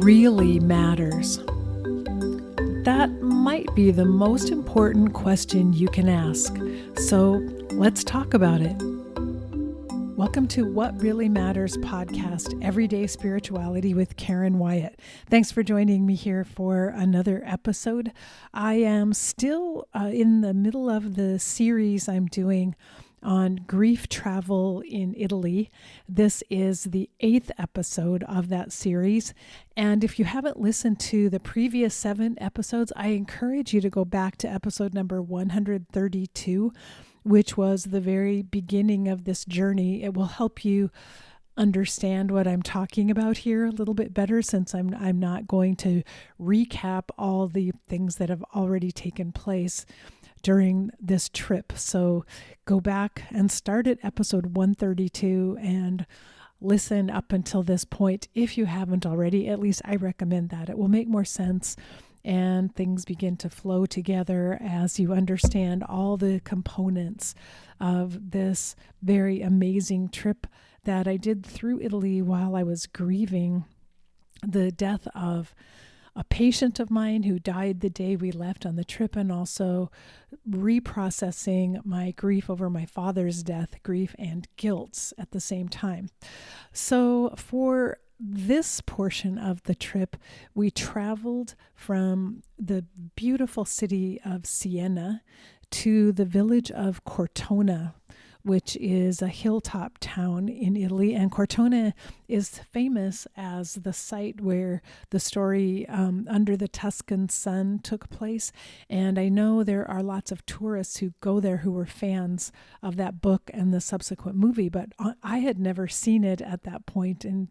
really matters? That might be the most important question you can ask. So let's talk about it. Welcome to What Really Matters podcast, Everyday Spirituality with Karen Wyatt. Thanks for joining me here for another episode. I am still in the middle of the series I'm doing on grief travel in Italy. This is the 8th episode of that series. And if you haven't listened to the previous 7 episodes, I encourage you to go back to episode number 132, which was the very beginning of this journey. It will help you understand what I'm talking about here a little bit better, since I'm not going to recap all the things that have already taken place during this trip. So go back and start at episode 132 and listen up until this point. If you haven't already, at least I recommend that. It will make more sense and things begin to flow together as you understand all the components of this very amazing trip that I did through Italy while I was grieving the death of a patient of mine who died the day we left on the trip, and also reprocessing my grief over my father's death, grief and guilt at the same time. So for this portion of the trip, we traveled from the beautiful city of Siena to the village of Cortona, which is a hilltop town in Italy. And Cortona is famous as the site where the story Under the Tuscan Sun took place. And I know there are lots of tourists who go there who were fans of that book and the subsequent movie, but I had never seen it at that point and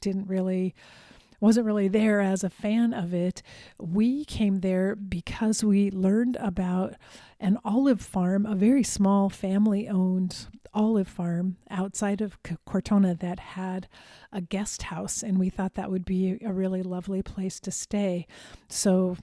wasn't really there as a fan of it. We came there because we learned about an olive farm, a very small family-owned olive farm outside of Cortona that had a guest house, and we thought that would be a really lovely place to stay. So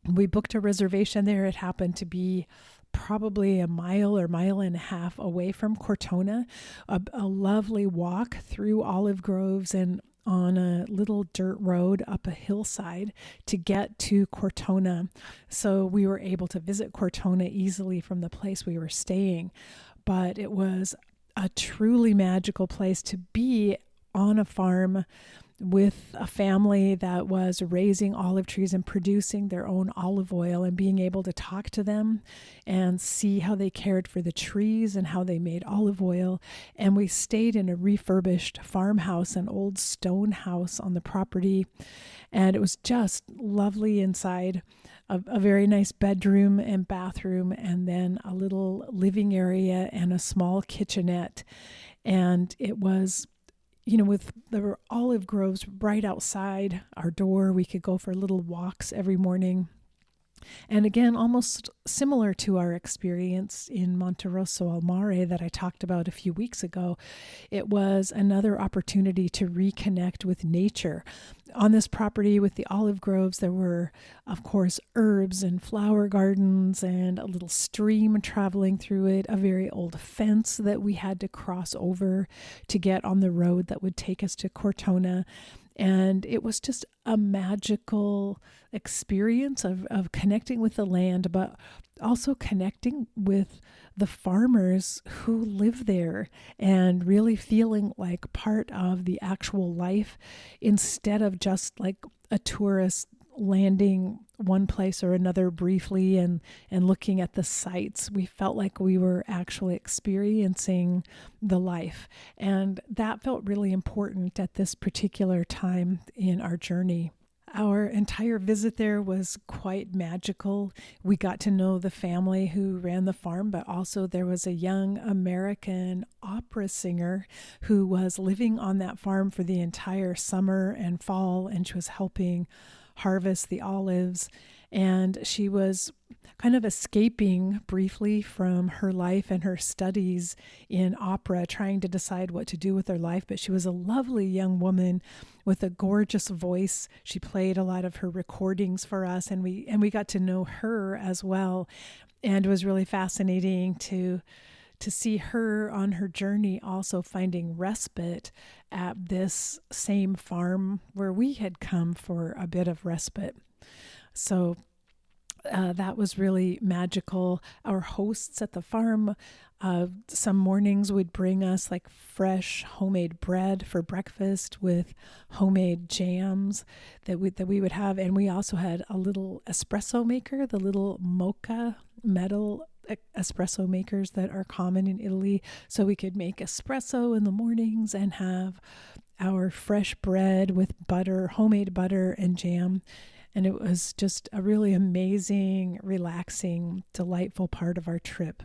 we booked a reservation there. It happened to be probably a mile or mile and a half away from Cortona, a lovely walk through olive groves and on a little dirt road up a hillside to get to Cortona. So we were able to visit Cortona easily from the place we were staying. But it was a truly magical place to be on a farm with a family that was raising olive trees and producing their own olive oil, and being able to talk to them and see how they cared for the trees and how they made olive oil. And we stayed in a refurbished farmhouse, an old stone house on the property, and it was just lovely inside. A very nice bedroom and bathroom, and then a little living area and a small kitchenette. And it was, there were olive groves right outside our door. We could go for little walks every morning. And again, almost similar to our experience in Monte Rosso al Mare that I talked about a few weeks ago, it was another opportunity to reconnect with nature. On this property with the olive groves, there were, of course, herbs and flower gardens and a little stream traveling through it, a very old fence that we had to cross over to get on the road that would take us to Cortona. And it was just a magical experience of connecting with the land, but also connecting with the farmers who live there and really feeling like part of the actual life, instead of just like a tourist landing one place or another briefly and looking at the sights. We felt like we were actually experiencing the life. And that felt really important at this particular time in our journey. Our entire visit there was quite magical. We got to know the family who ran the farm, but also there was a young American opera singer who was living on that farm for the entire summer and fall, and she was helping harvest the olives. And she was kind of escaping briefly from her life and her studies in opera, trying to decide what to do with her life. But she was a lovely young woman with a gorgeous voice. She played a lot of her recordings for us, and we got to know her as well. And it was really fascinating to to see her on her journey also finding respite at this same farm where we had come for a bit of respite. So that was really magical. Our hosts at the farm, some mornings would bring us like fresh homemade bread for breakfast with homemade jams that we would have, and we also had a little espresso maker, the little mocha metal espresso makers that are common in Italy, so we could make espresso in the mornings and have our fresh bread with butter, homemade butter and jam. And it was just a really amazing, relaxing, delightful part of our trip.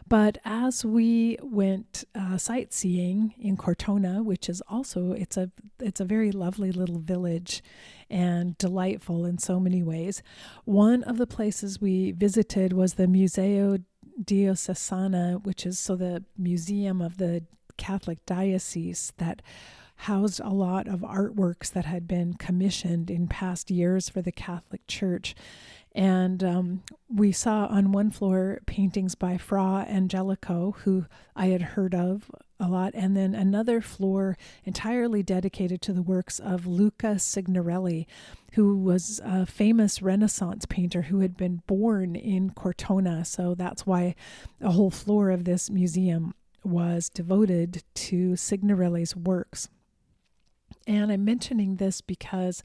But as we went sightseeing in Cortona, which is also, it's a very lovely little village and delightful in so many ways. One of the places we visited was the Museo Diocesana, which is the museum of the Catholic diocese that housed a lot of artworks that had been commissioned in past years for the Catholic Church. And we saw on one floor paintings by Fra Angelico, who I had heard of a lot, and then another floor entirely dedicated to the works of Luca Signorelli, who was a famous Renaissance painter who had been born in Cortona. So that's why a whole floor of this museum was devoted to Signorelli's works. And I'm mentioning this because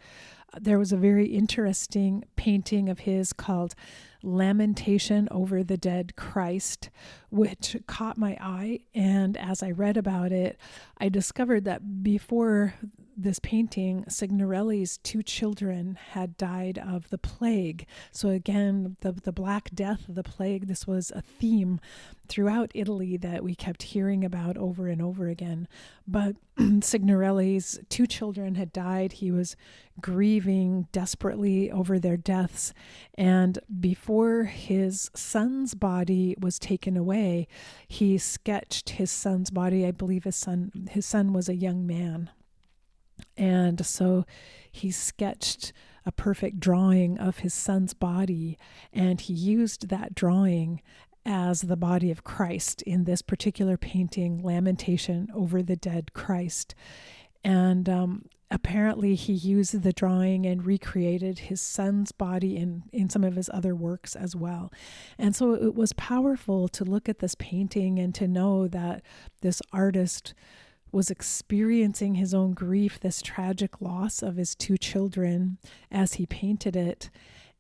there was a very interesting painting of his called Lamentation over the Dead Christ, which caught my eye. And as I read about it, I discovered that before this painting, Signorelli's 2 children had died of the plague. So again, the Black Death of the plague, this was a theme throughout Italy that we kept hearing about over and over again. But Signorelli's 2 children had died. He was grieving desperately over their deaths. And before his son's body was taken away, he sketched his son's body. I believe his son was a young man. And so he sketched a perfect drawing of his son's body, and he used that drawing as the body of Christ in this particular painting, Lamentation over the Dead Christ. And apparently he used the drawing and recreated his son's body in some of his other works as well. And so it was powerful to look at this painting and to know that this artist was experiencing his own grief, this tragic loss of his 2 children as he painted it,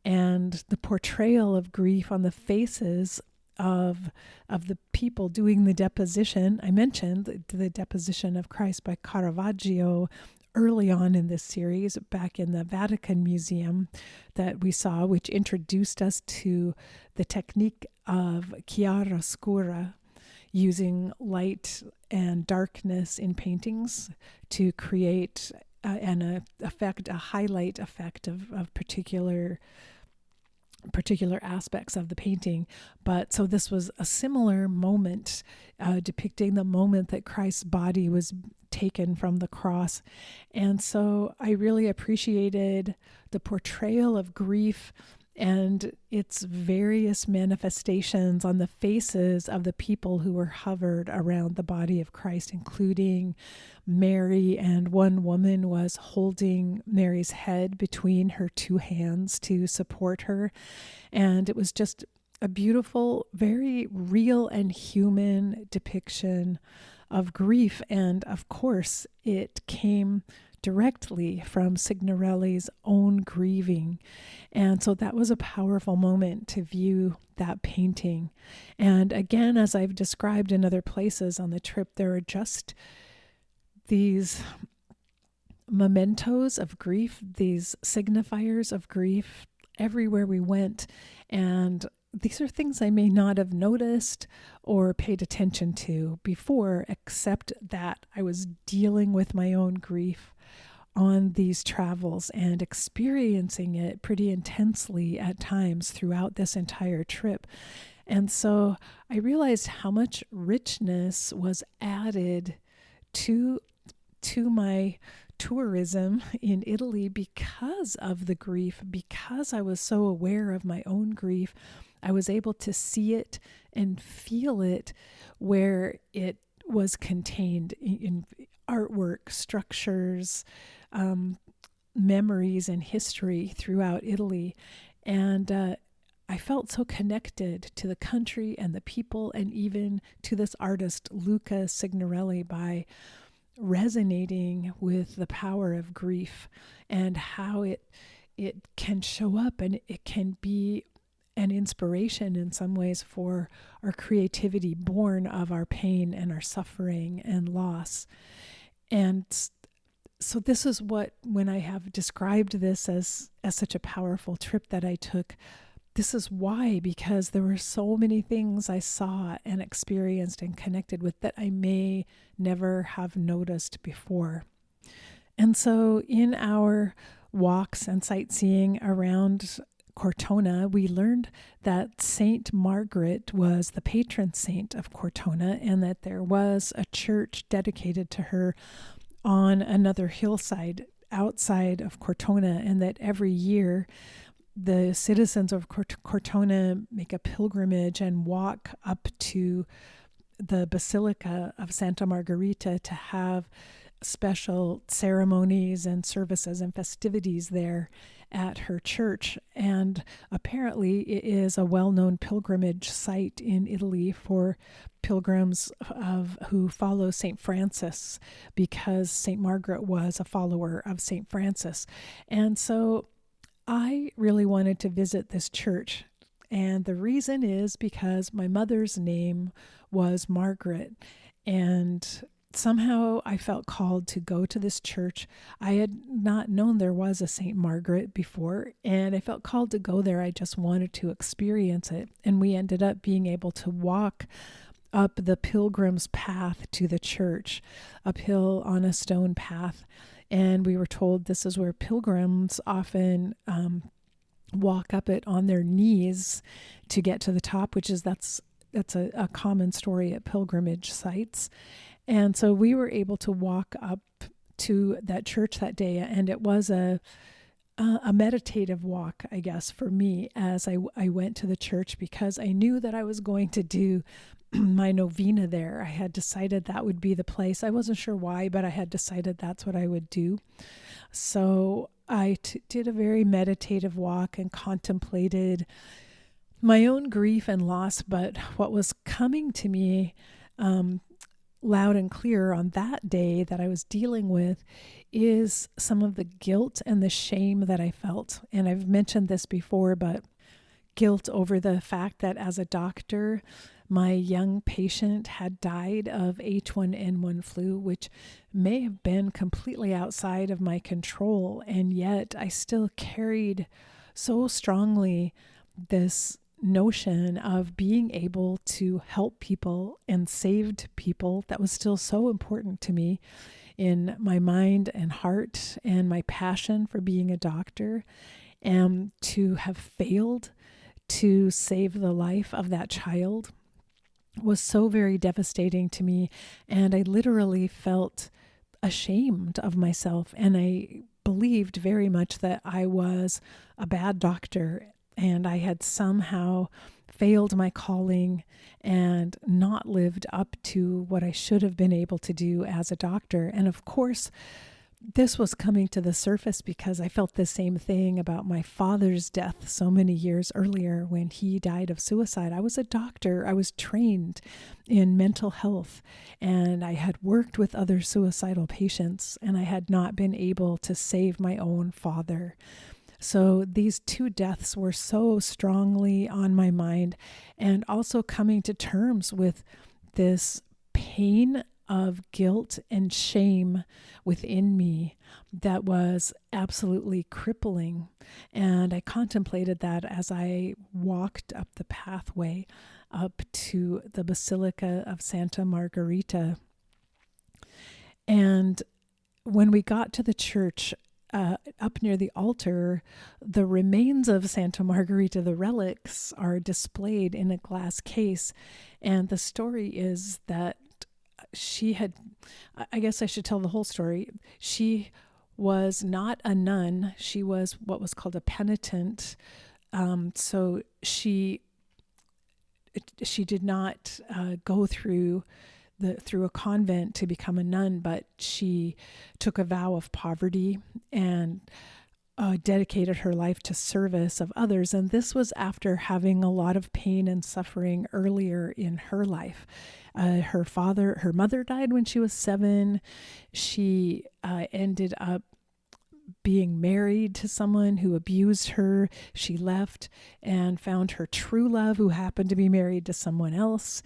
and the portrayal of grief on the faces of the people doing the deposition. I mentioned the deposition of Christ by Caravaggio early on in this series, back in the Vatican Museum that we saw, which introduced us to the technique of chiaroscura, using light and darkness in paintings to create a highlight effect of particular aspects of the painting. But so this was a similar moment, depicting the moment that Christ's body was taken from the cross. And so I really appreciated the portrayal of grief and its various manifestations on the faces of the people who were hovered around the body of Christ, including Mary. And one woman was holding Mary's head between her 2 hands to support her. And it was just a beautiful, very real and human depiction of grief. And of course, it came directly from Signorelli's own grieving. And so that was a powerful moment to view that painting. And again, as I've described in other places on the trip, there are just these mementos of grief, these signifiers of grief everywhere we went. And these are things I may not have noticed or paid attention to before, except that I was dealing with my own grief on these travels and experiencing it pretty intensely at times throughout this entire trip. And so I realized how much richness was added to my tourism in Italy because of the grief, because I was so aware of my own grief. I was able to see it and feel it where it was contained in artwork, structures, memories, and history throughout Italy. And I felt so connected to the country and the people, and even to this artist, Luca Signorelli, by resonating with the power of grief and how it can show up, and it can be an inspiration in some ways for our creativity born of our pain and our suffering and loss. And so this is what, when I have described this as such a powerful trip that I took, this is why, because there were so many things I saw and experienced and connected with that I may never have noticed before. And so in our walks and sightseeing around Cortona, we learned that Saint Margaret was the patron saint of Cortona, and that there was a church dedicated to her on another hillside outside of Cortona, and that every year the citizens of Cortona make a pilgrimage and walk up to the Basilica of Santa Margherita to have special ceremonies and services and festivities there at her church. And apparently it is a well-known pilgrimage site in Italy for pilgrims who follow St. Francis, because St. Margaret was a follower of St. Francis. And so I really wanted to visit this church. And the reason is because my mother's name was Margaret, and somehow I felt called to go to this church. I had not known there was a St. Margaret before, and I felt called to go there. I just wanted to experience it. And we ended up being able to walk up the pilgrim's path to the church, uphill on a stone path. And we were told this is where pilgrims often walk up it on their knees to get to the top, that's a common story at pilgrimage sites. And so we were able to walk up to that church that day, and it was a meditative walk, I guess, for me as I went to the church, because I knew that I was going to do my novena there. I had decided that would be the place. I wasn't sure why, but I had decided that's what I would do. So I did a very meditative walk and contemplated my own grief and loss. But what was coming to me loud and clear on that day that I was dealing with is some of the guilt and the shame that I felt. And I've mentioned this before, but guilt over the fact that as a doctor, my young patient had died of H1N1 flu, which may have been completely outside of my control. And yet I still carried so strongly this notion of being able to help people and saved people. That was still so important to me in my mind and heart, and my passion for being a doctor. And to have failed to save the life of that child was so very devastating to me. And I literally felt ashamed of myself. And I believed very much that I was a bad doctor, and I had somehow failed my calling and not lived up to what I should have been able to do as a doctor. And of course, this was coming to the surface because I felt the same thing about my father's death so many years earlier when he died of suicide. I was a doctor. I was trained in mental health, and I had worked with other suicidal patients, and I had not been able to save my own father. So these two deaths were so strongly on my mind, and also coming to terms with this pain of guilt and shame within me that was absolutely crippling. And I contemplated that as I walked up the pathway up to the Basilica of Santa Margherita. And when we got to the church, up near the altar, the remains of Santa Margherita, the relics, are displayed in a glass case. And the story is that she had, I guess I should tell the whole story. She was not a nun. She was what was called a penitent. So she did not go through a convent to become a nun, but she took a vow of poverty and dedicated her life to service of others. And this was after having a lot of pain and suffering earlier in her life. Her mother died when she was 7. She ended up being married to someone who abused her. She left and found her true love, who happened to be married to someone else.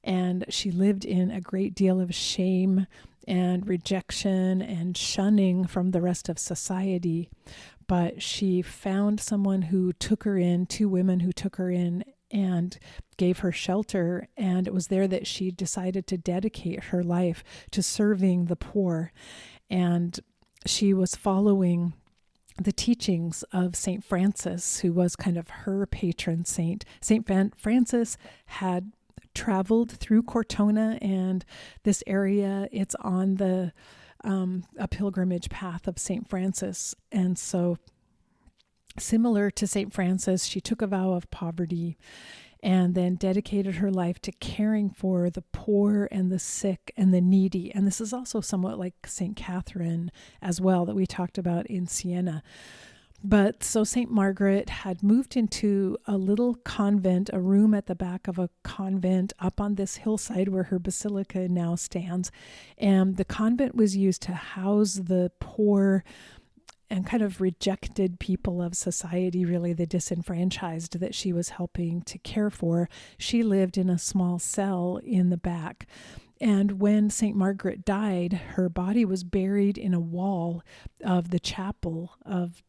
And she lived in a great deal of shame and rejection and shunning from the rest of society. But she found someone who took her in, 2 women who took her in and gave her shelter. And it was there that she decided to dedicate her life to serving the poor. And she was following the teachings of St. Francis, who was kind of her patron saint. St. Francis had traveled through Cortona and this area. It's on a pilgrimage path of St. Francis. And so similar to St. Francis, she took a vow of poverty and then dedicated her life to caring for the poor and the sick and the needy. And this is also somewhat like St. Catherine as well, that we talked about in Siena. But so St. Margaret had moved into a little convent, a room at the back of a convent up on this hillside where her basilica now stands. And the convent was used to house the poor and kind of rejected people of society, really the disenfranchised that she was helping to care for. She lived in a small cell in the back. And when St. Margaret died, her body was buried in a wall of the chapel of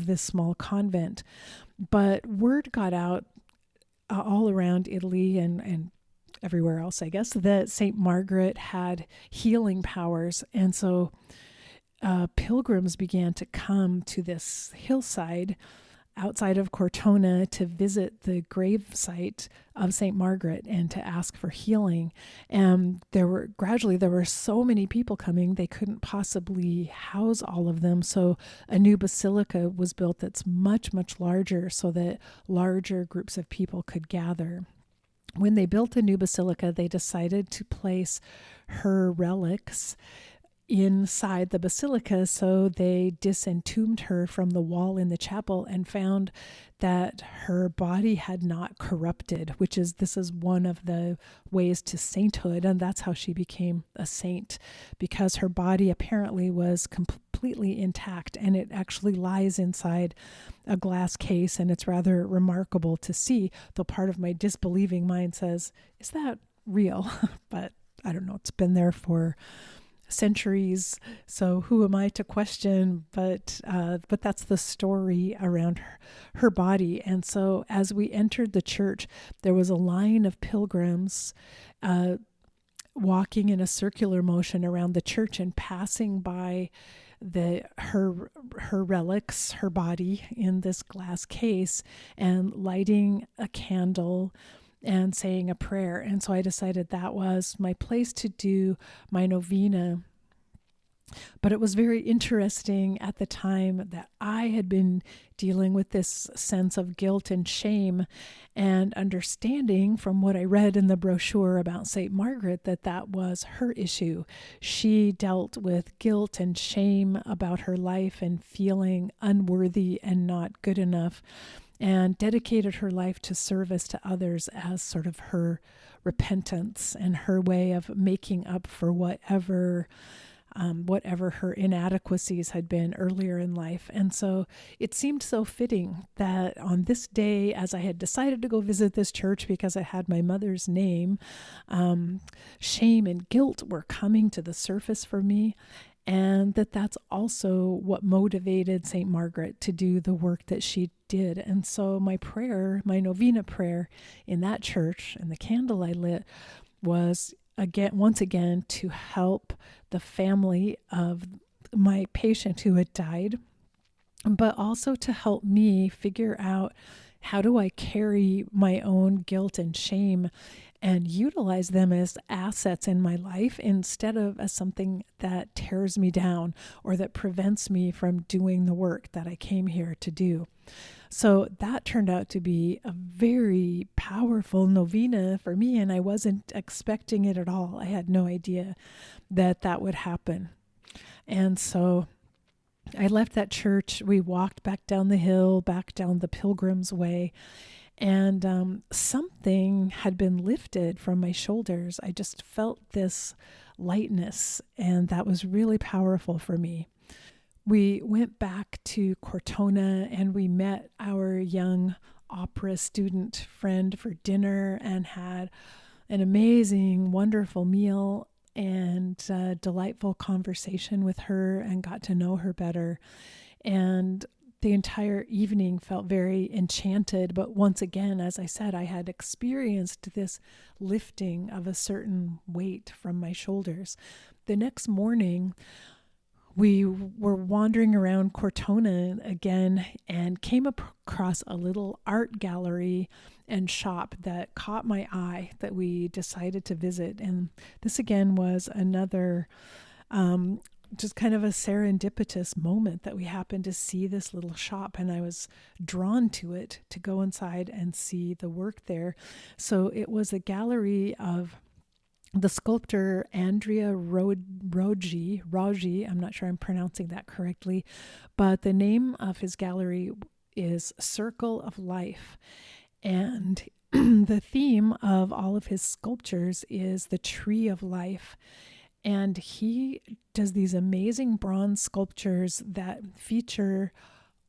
this small convent. But word got out all around Italy and everywhere else, I guess, that St. Margaret had healing powers. And so pilgrims began to come to this hillside outside of Cortona to visit the grave site of St. Margaret and to ask for healing. And there were so many people coming, they couldn't possibly house all of them. So a new basilica was built that's much, much larger so that larger groups of people could gather. When they built a new basilica, they decided to place her relics inside the basilica, so they disentombed her from the wall in the chapel and found that her body had not corrupted, this is one of the ways to sainthood, and that's how she became a saint, because her body apparently was completely intact, and it actually lies inside a glass case, and it's rather remarkable to see, though part of my disbelieving mind says, is that real? But I don't know, it's been there for centuries, so who am I to question? But that's the story around her body. And so as we entered the church, there was a line of pilgrims walking in a circular motion around the church and passing by her relics, her body in this glass case, and lighting a candle and saying a prayer. And so I decided that was my place to do my novena. But it was very interesting at the time that I had been dealing with this sense of guilt and shame, and understanding from what I read in the brochure about St. Margaret that was her issue. She dealt with guilt and shame about her life and feeling unworthy and not good enough, and dedicated her life to service to others as sort of her repentance and her way of making up for whatever her inadequacies had been earlier in life. And so it seemed so fitting that on this day, as I had decided to go visit this church because I had my mother's name, shame and guilt were coming to the surface for me. And that's also what motivated St. Margaret to do the work that she did. And so my novena prayer in that church and the candle I lit was once again to help the family of my patient who had died, but also to help me figure out How do I carry my own guilt and shame and utilize them as assets in my life instead of as something that tears me down or that prevents me from doing the work that I came here to do? So that turned out to be a very powerful novena for me, and I wasn't expecting it at all. I had no idea that that would happen. And so I left that church. We walked back down the hill, back down the Pilgrim's Way, and something had been lifted from my shoulders. I just felt this lightness, and that was really powerful for me. We went back to Cortona and we met our young opera student friend for dinner and had an amazing, wonderful meal and delightful conversation with her and got to know her better. And the entire evening felt very enchanted. But once again, as I said, I had experienced this lifting of a certain weight from my shoulders. The next morning, we were wandering around Cortona again and came across a little art gallery and shop that caught my eye that we decided to visit. And this again was another just kind of a serendipitous moment that we happened to see this little shop, and I was drawn to it to go inside and see the work there. So it was a gallery of the sculptor Andrea Roggi, I'm not sure I'm pronouncing that correctly, but the name of his gallery is Circle of Life. And the theme of all of his sculptures is the tree of life. And he does these amazing bronze sculptures that feature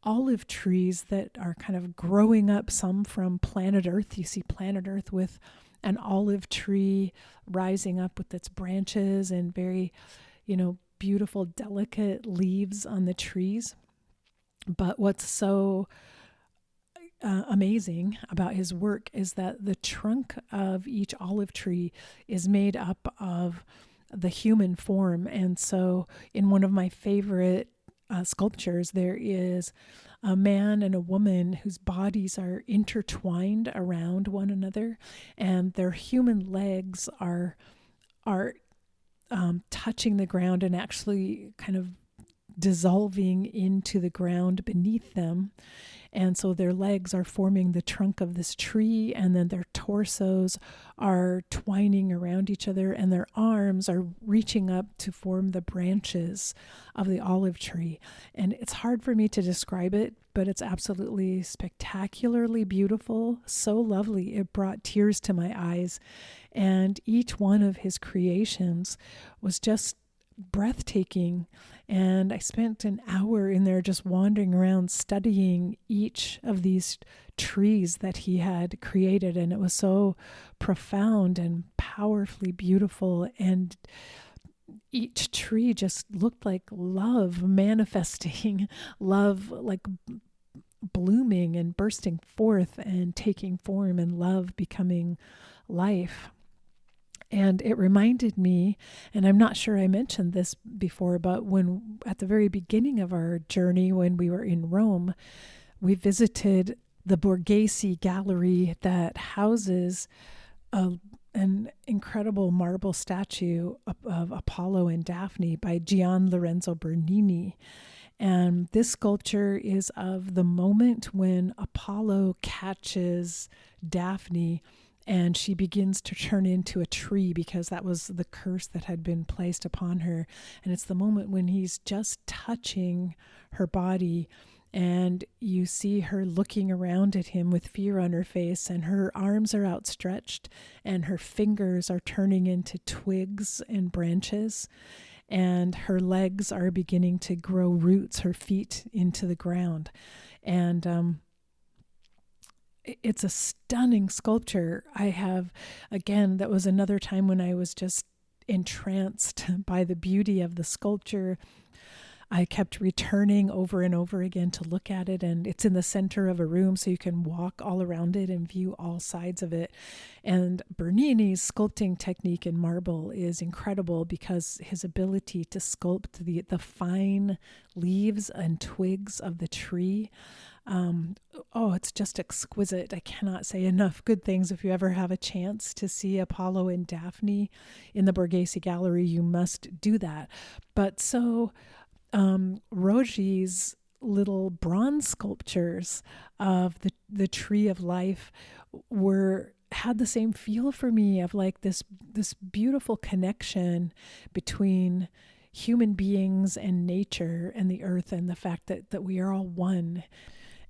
olive trees that are kind of growing up, some from planet Earth. You see planet Earth with an olive tree rising up with its branches and very, beautiful, delicate leaves on the trees. But what's so amazing about his work is that the trunk of each olive tree is made up of the human form. And so in one of my favorite sculptures, there is a man and a woman whose bodies are intertwined around one another, and their human legs are touching the ground and actually kind of dissolving into the ground beneath them. And so their legs are forming the trunk of this tree, and then their torsos are twining around each other, and their arms are reaching up to form the branches of the olive tree. And it's hard for me to describe it, but it's absolutely spectacularly beautiful, so lovely. It brought tears to my eyes. And each one of his creations was just breathtaking. And I spent an hour in there just wandering around studying each of these trees that he had created. And it was so profound and powerfully beautiful. And each tree just looked like love manifesting, love like blooming and bursting forth and taking form, and love becoming life. And it reminded me, and I'm not sure I mentioned this before, but when at the very beginning of our journey, when we were in Rome, we visited the Borghese Gallery that houses an incredible marble statue of Apollo and Daphne by Gian Lorenzo Bernini. And this sculpture is of the moment when Apollo catches Daphne and she begins to turn into a tree, because that was the curse that had been placed upon her. And it's the moment when he's just touching her body, and you see her looking around at him with fear on her face, and her arms are outstretched and her fingers are turning into twigs and branches, and her legs are beginning to grow roots, her feet into the ground. And it's a stunning sculpture. That was another time when I was just entranced by the beauty of the sculpture. I kept returning over and over again to look at it, and it's in the center of a room, so you can walk all around it and view all sides of it. And Bernini's sculpting technique in marble is incredible because his ability to sculpt the fine leaves and twigs of the tree. It's just exquisite. I cannot say enough good things. If you ever have a chance to see Apollo and Daphne in the Borghese Gallery, you must do that. But so Rogi's little bronze sculptures of the tree of life had the same feel for me of like this beautiful connection between human beings and nature and the earth, and the fact that we are all one,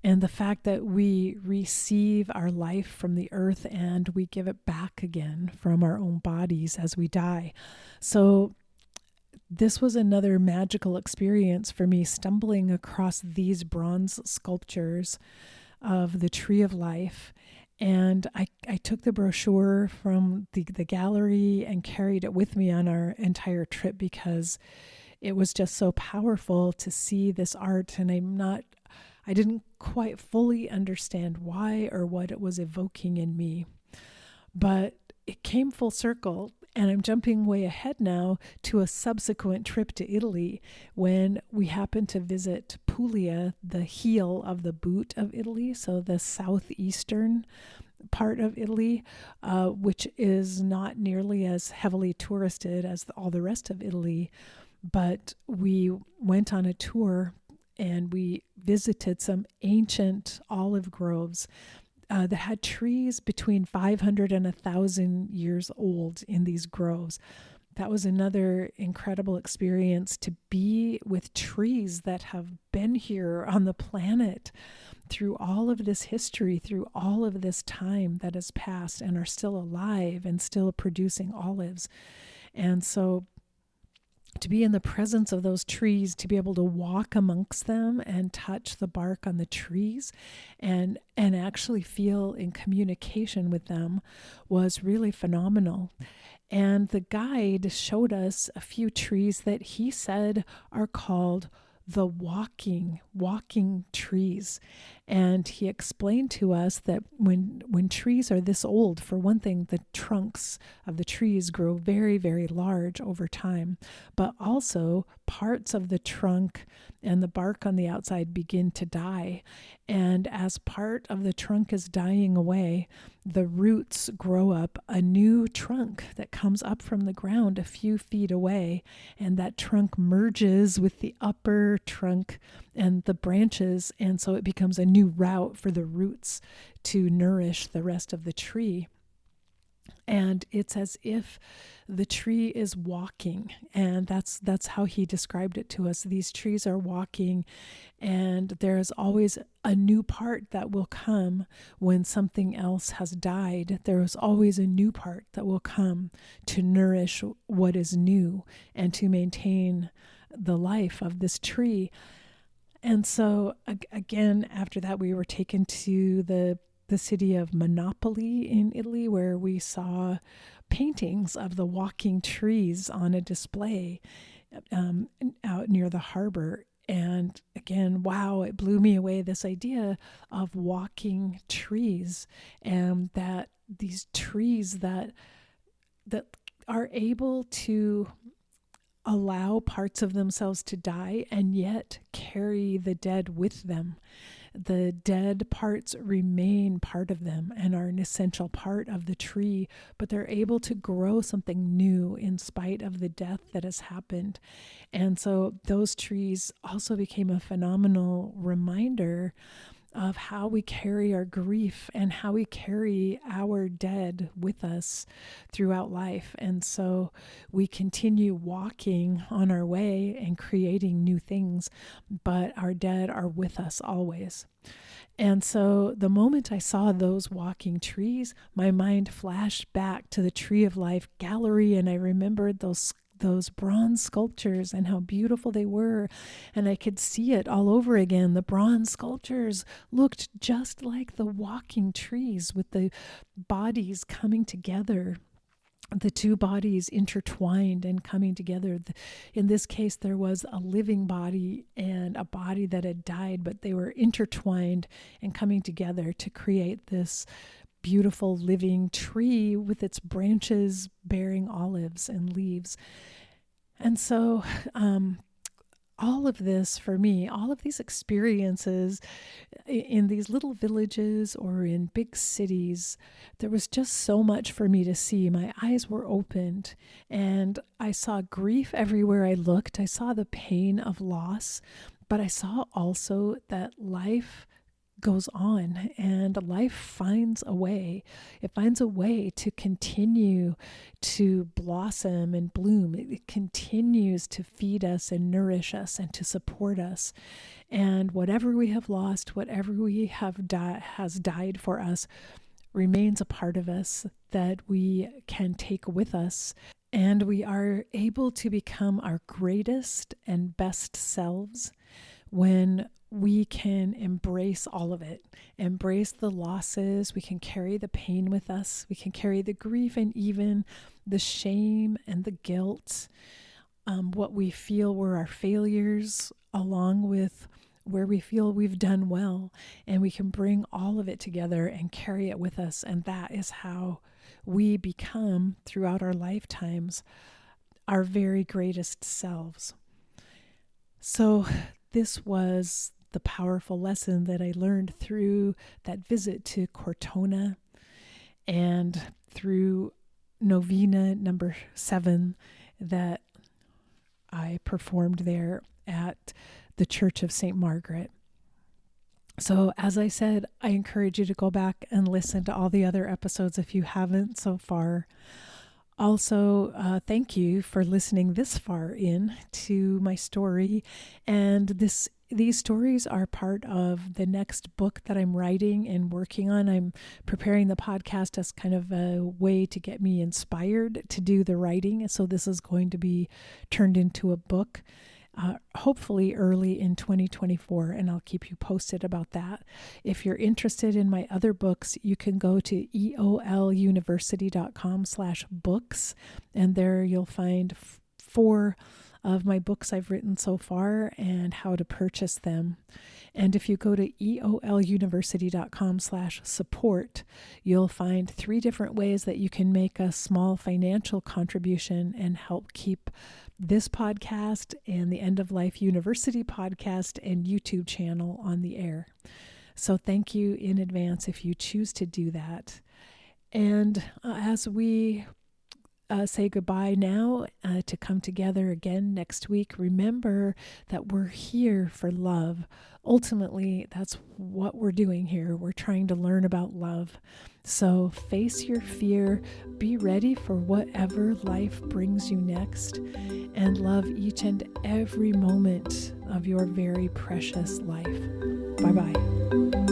and the fact that we receive our life from the earth and we give it back again from our own bodies as we die. So this was another magical experience for me, stumbling across these bronze sculptures of the tree of life. And I took the brochure from the gallery and carried it with me on our entire trip because it was just so powerful to see this art. And I didn't quite fully understand why or what it was evoking in me, but it came full circle. And I'm jumping way ahead now to a subsequent trip to Italy when we happened to visit Puglia, the heel of the boot of Italy, so the southeastern part of Italy, which is not nearly as heavily touristed as all the rest of Italy. But we went on a tour and we visited some ancient olive groves that had trees between 500 and 1,000 years old in these groves. That was another incredible experience, to be with trees that have been here on the planet through all of this history, through all of this time that has passed, and are still alive and still producing olives. And so to be in the presence of those trees, to be able to walk amongst them and touch the bark on the trees and actually feel in communication with them was really phenomenal. And the guide showed us a few trees that he said are called the walking trees. And he explained to us that when trees are this old, for one thing, the trunks of the trees grow very, very large over time, but also parts of the trunk and the bark on the outside begin to die. And as part of the trunk is dying away, the roots grow up a new trunk that comes up from the ground a few feet away, and that trunk merges with the upper trunk and the branches, and so it becomes a new route for the roots to nourish the rest of the tree. And it's as if the tree is walking, and that's how he described it to us. These trees are walking, and there's always a new part that will come when something else has died. There is always a new part that will come to nourish what is new and to maintain the life of this tree. And so again, after that, we were taken to the city of Monopoli in Italy, where we saw paintings of the walking trees on a display out near the harbor. And again, wow, it blew me away, this idea of walking trees, and that these trees that are able to allow parts of themselves to die and yet carry the dead with them. The dead parts remain part of them and are an essential part of the tree, but they're able to grow something new in spite of the death that has happened. And so those trees also became a phenomenal reminder of how we carry our grief and how we carry our dead with us throughout life. And so we continue walking on our way and creating new things, but our dead are with us always. And so the moment I saw those walking trees, my mind flashed back to the Tree of Life gallery, and I remembered those bronze sculptures and how beautiful they were. And I could see it all over again. The bronze sculptures looked just like the walking trees with the bodies coming together the two bodies intertwined and coming together. In this case, there was a living body and a body that had died, but they were intertwined and coming together to create this beautiful living tree with its branches bearing olives and leaves. And so all of this for me, all of these experiences in these little villages or in big cities, there was just so much for me to see. My eyes were opened and I saw grief everywhere I looked. I saw the pain of loss, but I saw also that life goes on and life finds a way. It finds a way to continue to blossom and bloom. It continues to feed us and nourish us and to support us. And whatever we have lost, whatever we have has died for us, remains a part of us that we can take with us. And we are able to become our greatest and best selves when we can embrace all of it, embrace the losses. We can carry the pain with us. We can carry the grief and even the shame and the guilt, what we feel were our failures, along with where we feel we've done well. And we can bring all of it together and carry it with us. And that is how we become, throughout our lifetimes, our very greatest selves. So this was the powerful lesson that I learned through that visit to Cortona and through novena number 7 that I performed there at the Church of St. Margaret. So as I said, I encourage you to go back and listen to all the other episodes if you haven't so far. Also, thank you for listening this far in to my story. And these stories are part of the next book that I'm writing and working on. I'm preparing the podcast as kind of a way to get me inspired to do the writing. So this is going to be turned into a book, hopefully early in 2024, and I'll keep you posted about that. If you're interested in my other books, you can go to eoluniversity.com/books, and there you'll find 4 of my books I've written so far and how to purchase them. And if you go to eoluniversity.com/support, you'll find 3 different ways that you can make a small financial contribution and help keep this podcast and the End of Life University podcast and YouTube channel on the air. So thank you in advance if you choose to do that. And as we say goodbye now to come together again next week, remember that we're here for love. Ultimately, that's what we're doing here. We're trying to learn about love. So face your fear, be ready for whatever life brings you next, and love each and every moment of your very precious life. Bye-bye.